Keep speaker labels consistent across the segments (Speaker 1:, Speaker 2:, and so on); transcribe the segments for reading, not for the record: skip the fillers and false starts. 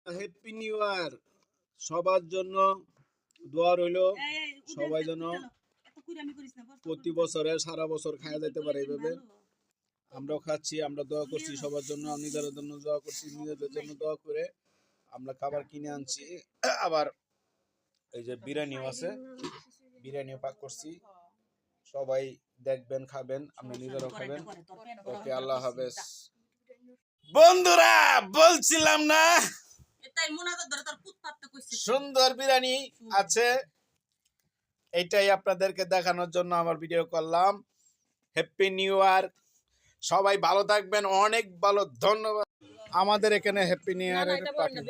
Speaker 1: Happy new year সবার জন্য দোয়া রইল। সবাই যেন প্রতি বছরে সারা বছর খাওয়া যেতে পারে এইভাবে। আমরাও খাচ্ছি, আমরা দোয়া করছি সবার জন্য, নিজেদের জন্য দোয়া করছি, নিজেদের জন্য দোয়া করে আমরা খাবার কিনে আনছি। আবার এই যে বিরিয়ানিও আছে, বিরিয়ানিও পাক করছি। সবাই দেখবেন, খাবেন, আপনি নিজেরাও খাবেন। ওকে, আল্লাহ হাফেজ। বন্ধুরা বলছিলাম না সুন্দর বিরিয়ানি আছে, এইটাই আপনাদেরকে দেখানোর জন্য আমার ভিডিও করলাম। হ্যাপি নিউ ইয়ার, সবাই ভালো থাকবেন, অনেক ভালো, ধন্যবাদ। আমাদের এখানে হ্যাপি নিউ ইয়ার এর পার্টি।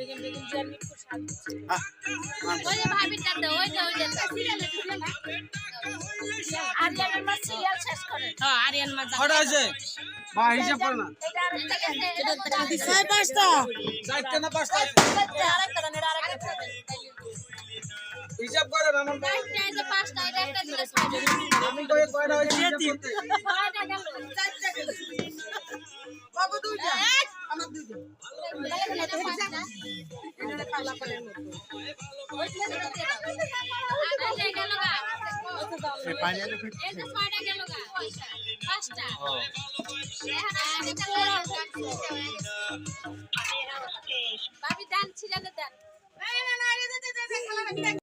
Speaker 1: হিসাব করেন আমার পাঁচটা একটা দিলে আমি কই কয়টা হইছে ছয়টা গেল চারটা গেল বাবু দুইটা আমার দুইটা এটা খালা করে আরে গেল গা এই পানি এর এটা ছয়টা গেল গা পাঁচটা ভাবি দান ছিলালে দান না না না